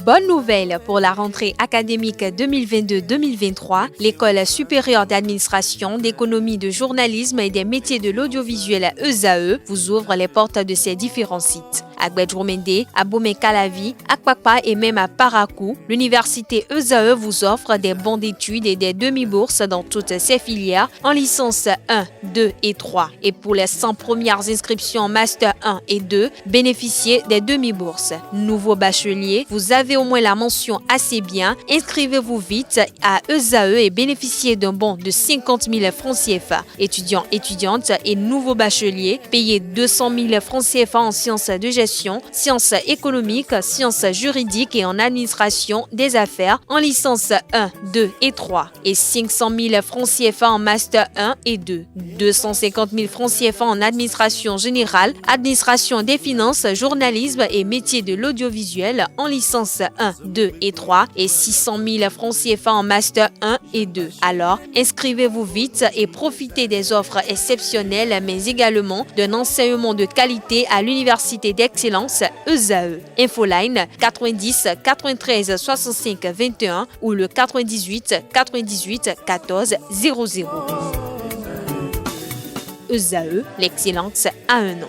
Bonne nouvelle pour la rentrée académique 2022-2023, l'École supérieure d'administration, d'économie, de journalisme et des métiers de l'audiovisuel ESAE vous ouvre les portes de ses différents sites. À Gbedjomende, à Bomé-Calavi, à Kpakpa et même à Parakou, l'université ESAE vous offre des bons d'études et des demi-bourses dans toutes ses filières en licence 1, 2 et 3. Et pour les 100 premières inscriptions en master 1 et 2, bénéficiez des demi-bourses. Nouveau bachelier, vous avez au moins la mention assez bien. Inscrivez-vous vite à ESAE et bénéficiez d'un bon de 50 000 francs CFA. Étudiants, étudiantes et nouveaux bacheliers, payez 200 000 francs CFA en sciences de gestion, sciences économiques, sciences juridiques et en administration des affaires en licence 1, 2 et 3 et 500 000 francs CFA en master 1 et 2, 250 000 francs CFA en administration générale, administration des finances, journalisme et métiers de l'audiovisuel en licence 1, 2 et 3 et 600 000 francs CFA en master 1 et 2. Alors, inscrivez-vous vite et profitez des offres exceptionnelles mais également d'un enseignement de qualité à l'université d'excellence ESAE. Infoline 90 93 65 21 ou le 98 98 14 00. ESAE, l'excellence à un nom.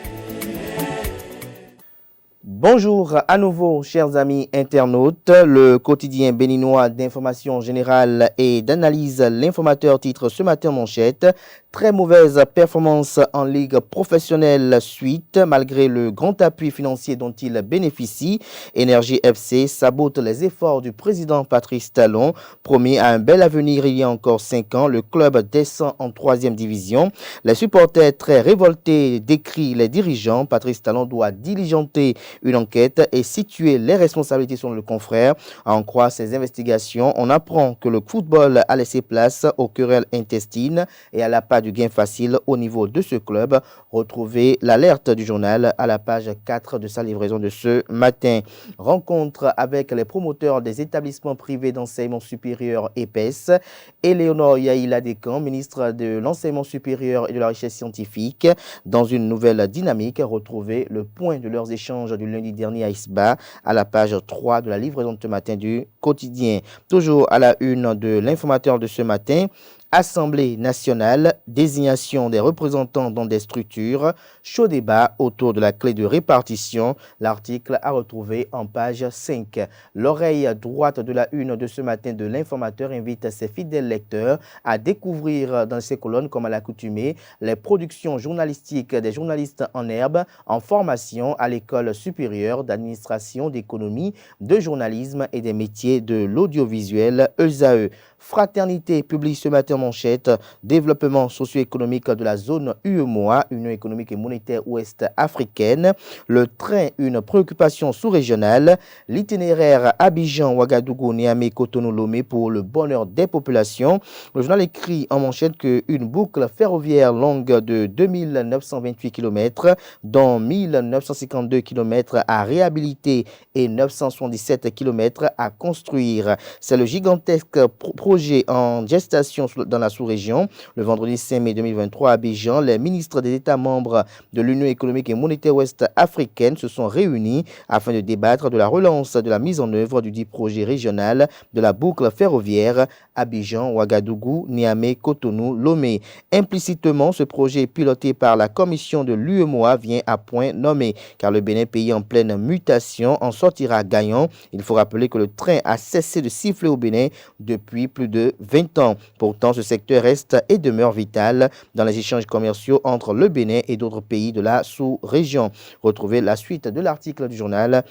Bonjour à nouveau, chers amis internautes. Le quotidien béninois d'information générale et d'analyse, l'informateur titre ce matin manchette. Très mauvaise performance en ligue professionnelle suite, malgré le grand appui financier dont il bénéficie. Énergie FC sabote les efforts du président Patrice Talon. Promis à un bel avenir il y a encore 5 ans, le club descend en 3e division. Les supporters très révoltés décrient les dirigeants. Patrice Talon doit diligenter une enquête et situer les responsabilités sur le confrère. À en croire ces investigations, on apprend que le football a laissé place aux querelles intestines et à l'appât du gain facile au niveau de ce club. Retrouvez l'alerte du journal à la page 4 de sa livraison de ce matin. Rencontre avec les promoteurs des établissements privés d'enseignement supérieur EPES. Éléonore Yaïla Descamps, ministre de l'enseignement supérieur et de la recherche scientifique. Dans une nouvelle dynamique, retrouvez le point de leurs échanges du lundi dernier à Isba à la page 3 de la livraison de ce matin du quotidien. Toujours à la une de l'informateur de ce matin. Assemblée nationale, désignation des représentants dans des structures, chaud débat autour de la clé de répartition. L'article à retrouver en page 5. L'oreille droite de la une de ce matin de l'informateur invite ses fidèles lecteurs à découvrir dans ces colonnes, comme à l'accoutumée, les productions journalistiques des journalistes en herbe en formation à l'école supérieure d'administration, d'économie, de journalisme et des métiers de l'audiovisuel ESAE. Fraternité publie ce matin manchette, développement socio-économique de la zone UEMOA, Union économique et monétaire ouest africaine. Le train, une préoccupation sous-régionale. L'itinéraire Abidjan, Ouagadougou, Niamey, Cotonou, Lomé pour le bonheur des populations. Le journal écrit en manchette qu'une boucle ferroviaire longue de 2928 km, dont 1952 km à réhabiliter et 977 km à construire. C'est le gigantesque projet en gestation dans la sous-région. Le vendredi 5 mai 2023 à Abidjan, les ministres des États membres de l'Union économique et monétaire ouest africaine se sont réunis afin de débattre de la relance de la mise en œuvre du dit projet régional de la boucle ferroviaire Abidjan, Ouagadougou, Niamey, Cotonou, Lomé. Implicitement, ce projet piloté par la commission de l'UEMOA vient à point nommé, car le Bénin, pays en pleine mutation, en sortira gagnant. Il faut rappeler que le train a cessé de siffler au Bénin depuis plus de 20 ans. Pourtant, ce secteur reste et demeure vital dans les échanges commerciaux entre le Bénin et d'autres pays de la sous-région. Retrouvez la suite de l'article du journal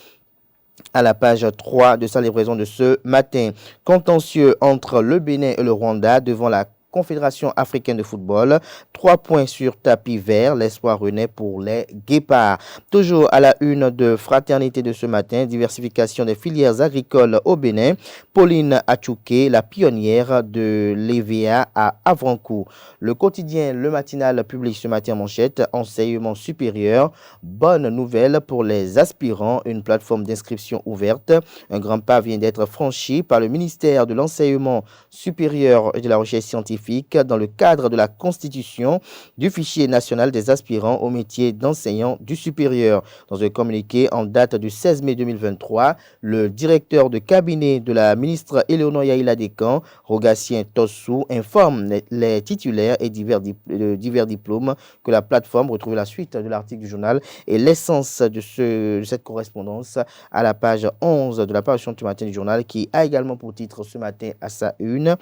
à la page 3 de sa livraison de ce matin. Contentieux entre le Bénin et le Rwanda devant la Confédération africaine de football. 3 points sur tapis vert. L'espoir renaît pour les Guépards. Toujours à la une de Fraternité de ce matin, diversification des filières agricoles au Bénin. Pauline Achouké, la pionnière de l'EVA à Avrancourt. Le quotidien Le Matinal publie ce matin en manchette, enseignement supérieur, bonne nouvelle pour les aspirants, une plateforme d'inscription ouverte. Un grand pas vient d'être franchi par le ministère de l'Enseignement supérieur et de la Recherche scientifique dans le cadre de la constitution du fichier national des aspirants au métier d'enseignant du supérieur. Dans un communiqué en date du 16 mai 2023, le directeur de cabinet de la ministre Éléonore Yaïla Descamps, Rogatien Tossou, informe les titulaires et divers diplômes que la plateforme, retrouvez la suite de l'article du journal et l'essence de cette correspondance à la page 11 de la parution du matin du journal, qui a également pour titre ce matin à sa une: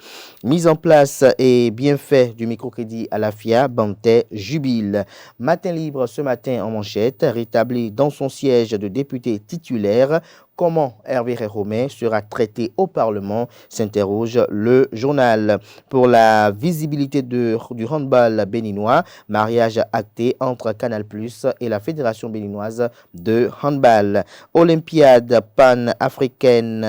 mise en place et bienfait du microcrédit à la FIA, Bantais jubile. Matin libre ce matin en manchette, rétabli dans son siège de député titulaire. Comment Hervé Romain sera traité au Parlement, s'interroge le journal. Pour la visibilité du handball béninois, mariage acté entre Canal+ et la Fédération béninoise de handball. Olympiade pan-africaine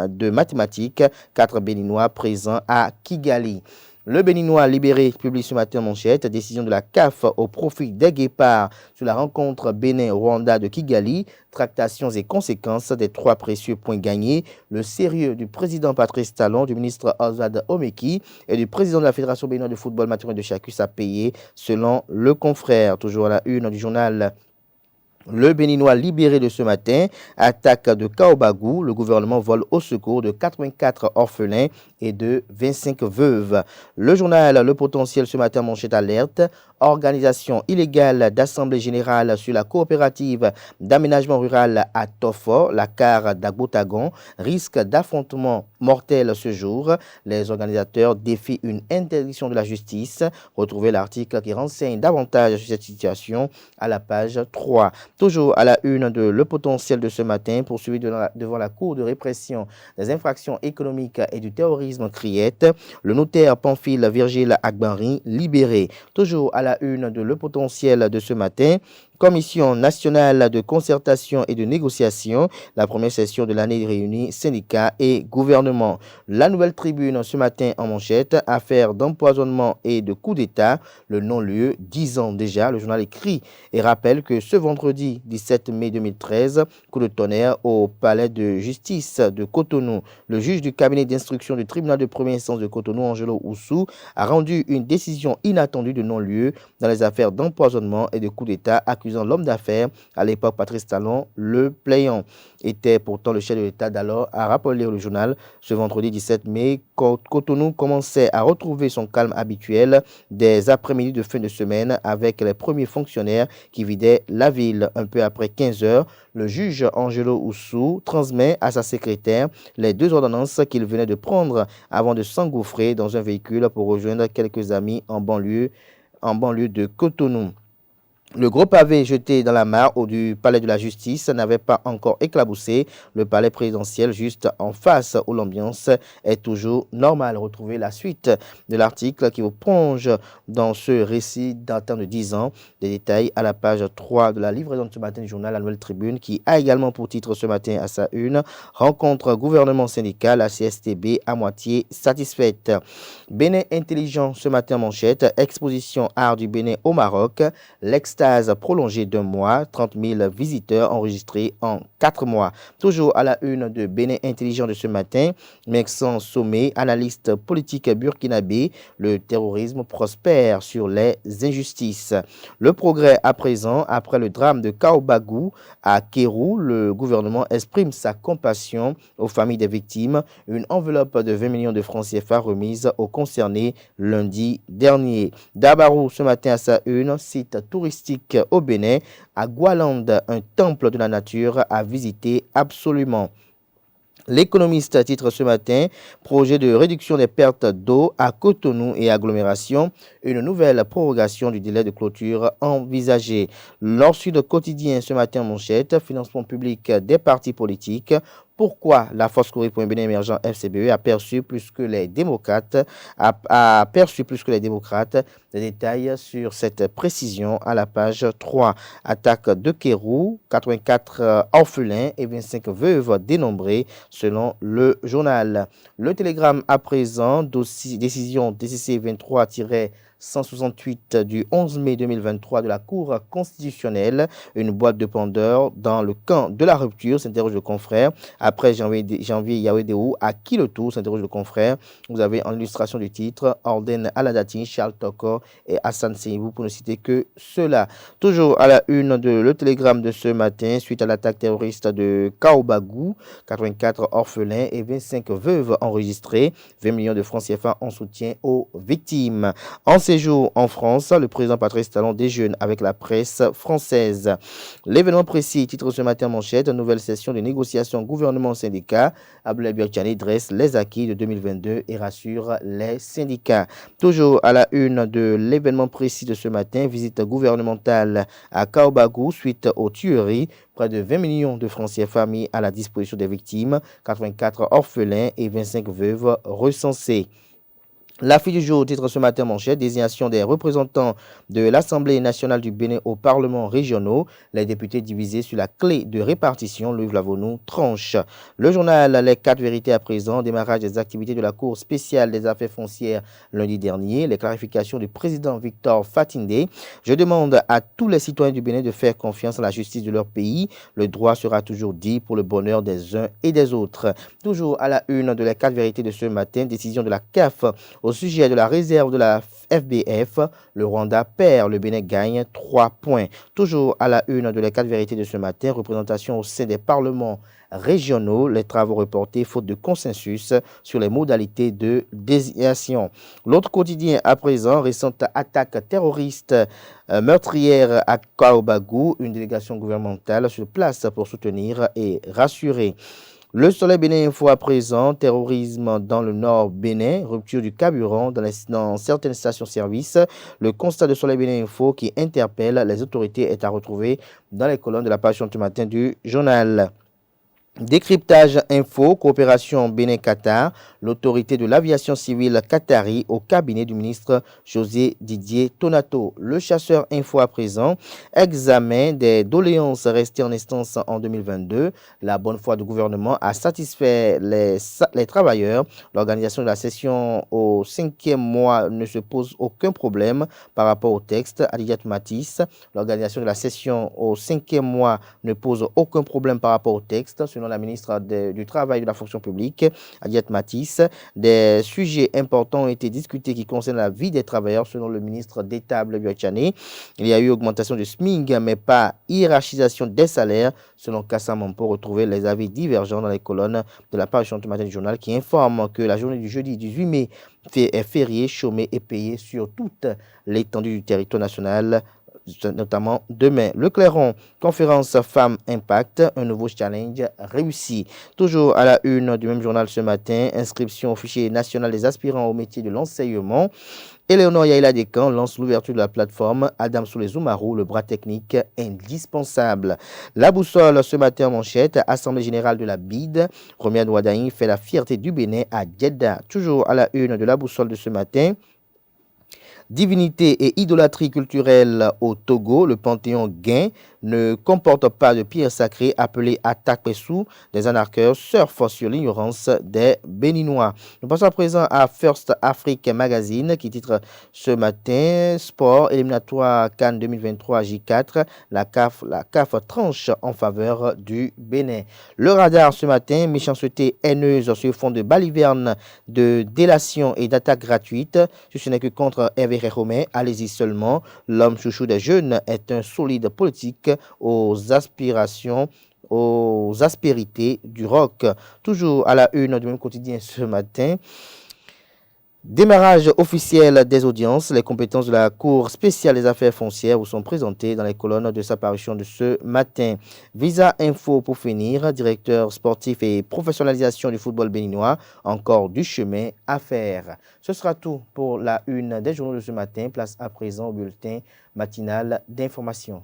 de mathématiques, 4 Béninois présents à Kigali. Le Béninois libéré publie ce matin en manchette, décision de la CAF au profit des guépards sur la rencontre Bénin-Rwanda de Kigali, tractations et conséquences des 3 précieux points gagnés, le sérieux du président Patrice Talon, du ministre Oswald Omeki et du président de la Fédération béninoise de football Mathurin de Chacus a payé selon le confrère. Toujours à la une du journal Le Béninois libéré de ce matin, attaque de Kaobagou, le gouvernement vole au secours de 84 orphelins et de 25 veuves. Le journal Le Potentiel ce matin manchette alerte, organisation illégale d'assemblée générale sur la coopérative d'aménagement rural à Tofo, la CAR d'Agbotagon, risque d'affrontement mortel ce jour. Les organisateurs défient une interdiction de la justice. Retrouvez l'article qui renseigne davantage sur cette situation à la page 3. Toujours à la une de Le Potentiel de ce matin, poursuivi devant la Cour de répression des infractions économiques et du terrorisme Criette, le notaire Pamphile Virgile Agbanri libéré. Toujours à la une de Le Potentiel de ce matin, Commission nationale de concertation et de négociation, la première session de l'année réunit syndicats et gouvernement. La Nouvelle Tribune ce matin en manchette, affaire d'empoisonnement et de coup d'État, le non-lieu, 10 ans déjà. Le journal écrit et rappelle que ce vendredi 17 mai 2013, coup de tonnerre au palais de justice de Cotonou. Le juge du cabinet d'instruction du tribunal de première instance de Cotonou, Angelo Oussou, a rendu une décision inattendue de non-lieu dans les affaires d'empoisonnement et de coup d'État accusant l'homme d'affaires, à l'époque Patrice Talon, le plaignant. Était pourtant le chef de l'État d'alors, a rappelé le journal. Ce vendredi 17 mai, Cotonou commençait à retrouver son calme habituel des après-midi de fin de semaine avec les premiers fonctionnaires qui vidaient la ville. Un peu après 15 heures, le juge Angelo Oussou transmet à sa secrétaire les 2 ordonnances qu'il venait de prendre avant de s'engouffrer dans un véhicule pour rejoindre quelques amis en banlieue de Cotonou. Le gros pavé jeté dans la mare du palais de la justice n'avait pas encore éclaboussé le palais présidentiel juste en face où l'ambiance est toujours normale. Retrouvez la suite de l'article qui vous plonge dans ce récit d'un temps de 10 ans. Des détails à la page 3 de la livraison de ce matin du journal La Nouvelle Tribune, qui a également pour titre ce matin à sa une: rencontre gouvernement syndical, la CSTB à moitié satisfaite. Bénin intelligent ce matin manchette, exposition art du Bénin au Maroc, l'extase prolongée d'1 mois, 30 000 visiteurs enregistrés en 4 mois. Toujours à la une de Bénin intelligent de ce matin, Mexan Sommet, analyste politique burkinabé, le terrorisme prospère sur les injustices. Le progrès à présent, après le drame de Kaobagou à Kérou, le gouvernement exprime sa compassion aux familles des victimes. Une enveloppe de 20 millions de francs CFA remise aux concernés lundi dernier. Dabarou ce matin à sa une, site touristique au Bénin, à Goualand, un temple de la nature à visiter absolument. L'économiste titre ce matin, projet de réduction des pertes d'eau à Cotonou et agglomération, une nouvelle prorogation du délai de clôture envisagée. Nord Sud Quotidien ce matin manchette, financement public des partis politiques, Pourquoi la Force Courrier pour un Bénin émergent FCBE a perçu plus que les démocrates, a perçu plus que les démocrates. Des détails sur cette précision à la page 3. Attaque de Kérou, 84 orphelins et 25 veuves dénombrées selon le journal. Le Télégramme à présent, décision DCC 23-168 du 11 mai 2023 de la Cour constitutionnelle. Une boîte de Pandore dans le camp de la rupture, s'interroge le confrère. Après janvier Yahweh à qui le tour, s'interroge le confrère. Vous avez en illustration du titre Orden Aladati, Charles Toko et Hassan Seibou pour ne citer que cela. Toujours à la une de Le Télégramme de ce matin, suite à l'attaque terroriste de Kaobagou, 84 orphelins et 25 veuves enregistrées, 20 millions de francs CFA en soutien aux victimes. En séjour en France, le président Patrice Talon déjeune avec la presse française. L'événement précis, titre ce matin manchette, nouvelle session de négociations gouvernement-syndicat. Abdoulaye Biachani dresse les acquis de 2022 et rassure les syndicats. Toujours à la une de l'événement précis de ce matin, visite gouvernementale à Kaobagou suite aux tueries. Près de 20 millions de francs CFA mis à la disposition des victimes, 84 orphelins et 25 veuves recensées. L'affiche du jour titre ce matin manchette, désignation des représentants de l'Assemblée nationale du Bénin aux parlements régionaux. Les députés divisés sur la clé de répartition, Louis Lavonou tranche. Le journal Les 4 vérités à présent, démarrage des activités de la Cour spéciale des affaires foncières lundi dernier. Les clarifications du président Victor Fatindé. Je demande à tous les citoyens du Bénin de faire confiance à la justice de leur pays. Le droit sera toujours dit pour le bonheur des uns et des autres. Toujours à la une de Les 4 vérités de ce matin, décision de la CAF au sujet de la réserve de la FBF, le Rwanda perd, le Bénin gagne 3 points. Toujours à la une de Les 4 vérités de ce matin, représentation au sein des parlements régionaux, les travaux reportés faute de consensus sur les modalités de désignation. L'autre quotidien à présent, récente attaque terroriste meurtrière à Kaobagou, une délégation gouvernementale sur place pour soutenir et rassurer. Le Soleil Bénin Info à présent, terrorisme dans le nord Bénin, rupture du carburant dans certaines stations-service. Le constat de Soleil Bénin Info qui interpelle les autorités est à retrouver dans les colonnes de la page ce matin du journal. Décryptage info, coopération Bénin-Qatar, l'autorité de l'aviation civile qatari au cabinet du ministre José Didier Tonato. Le chasseur info à présent, examen des doléances restées en instance en 2022. La bonne foi du gouvernement a satisfait les travailleurs. L'organisation de la session au 5e mois ne se pose aucun problème par rapport au texte. Adiat Matisse, l'organisation de la session au 5e mois ne pose aucun problème par rapport au texte. Selon la ministre du Travail et de la Fonction publique, Adiat Matisse, des sujets importants ont été discutés qui concernent la vie des travailleurs. Selon le ministre d'État Abdoulaye Biachani, il y a eu augmentation du SMIC, mais pas hiérarchisation des salaires. Selon Kassa Mampo, retrouver les avis divergents dans les colonnes de la page du matin du journal qui informe que la journée du jeudi 18 mai est fériée, chômée et payée sur toute l'étendue du territoire national, notamment demain. Le Clairon, conférence Femmes Impact, un nouveau challenge réussi. Toujours à la une du même journal ce matin, inscription au fichier national des aspirants au métier de l'enseignement. Éléonore Yaïla Descamps lance l'ouverture de la plateforme Adam Soulé-Zoumarou, le bras technique indispensable. La boussole ce matin en manchette, Assemblée générale de la BID. Romiane Ouadaïn fait la fierté du Bénin à Jeddah. Toujours à la une de la boussole de ce matin. Divinité et idolâtrie culturelle au Togo, le panthéon Guin ne comporte pas de pierre sacrée appelée Atakpessou. Des anarcheurs surfent sur l'ignorance des Béninois. Nous passons à présent à First Afrique Magazine qui titre ce matin Sport éliminatoire CAN 2023 J4. La CAF tranche en faveur du Bénin. Le radar ce matin, méchanceté haineuse sur fond de balivernes, de délation et d'attaques gratuites. Ce n'est que contre Hervé Réhomé, allez-y seulement. L'homme chouchou des jeunes est un solide politique aux aspérités du rock. Toujours à la une du même quotidien ce matin. Démarrage officiel des audiences. Les compétences de la Cour spéciale des affaires foncières vous sont présentées dans les colonnes de sa parution de ce matin. Visa Info pour finir. Directeur sportif et professionnalisation du football béninois. Encore du chemin à faire. Ce sera tout pour la une des journaux de ce matin. Place à présent au bulletin matinal d'information.